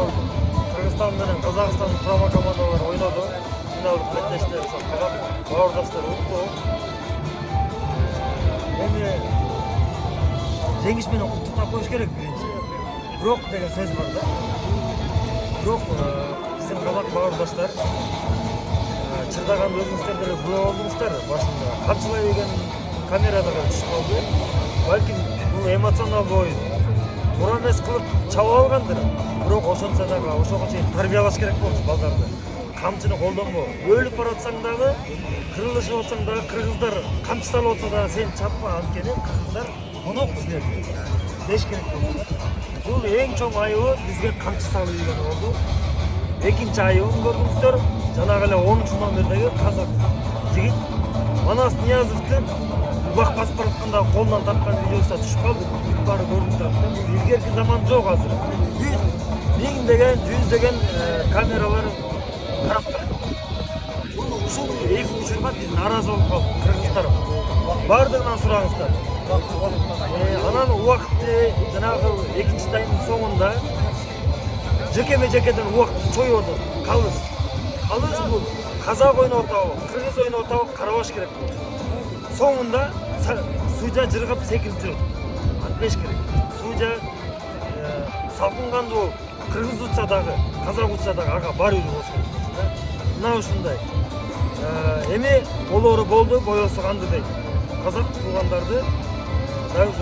болду. Кыргызстан менен Казакстандын құрама командалары ойноду. Финалдык беттеште ошо казак бауырдаштар утту. Эми жеңиш менен куттуктап коюш керек биринчи. Бирок деген сөз бар да. Бирок биздин казак бауырдаштар чырдаганды өзүңүздөр деле күбө болдуңуздар. Башында камчылай деген камерада түшүп калды. Балким бул эмоционалдуу оюн. Туура эмес кылып чабып алгандыр. Бирок ошончо дагы ошого чейин тарбиялаш керек болчу балдарды. Камчыны колдонбо. Өлүп баратсаң дагы, кырылышып атсаң дагы кыргыздар камчы салып атса дагы сен чапма, анткени кыргыздар конок силерге деш керек болду. Бул эң чоң айыбы бизге камчы салып ийгени болду. Экинчи айыбын көрдүңүздөр, жанагы эле 10 номердеги казак жигит Манас Ниязовдун убак басып баратканда колунан тарткан видеосу түшүп калды. Бүт баары көрүнүп турат да. Бул илгерки заман жок азыр. Миңдеген, жүздеген камералар карап турат. Бул ушул эки учурга биз нааразы болуп калдык, кыргыздар. Бардыгынан сураңыздар. Анан убакытты жанагы экинчи таймдын соңунда жекеме-жекеден убакытты чойбоду. Калыс бул казак ойноп атабы, кыргыз ойноп атабы карабаш керек болду. Соңунда Сужа жыргап секирип жүрөт. Антпеш керек. Сужа салкынганды болуп, кыргыз утса дагы, казак утса дагы ага баруу болуш керек. Мына ушундай. Эми болору болду, боесу канды дейт. Казак туугандарды дагы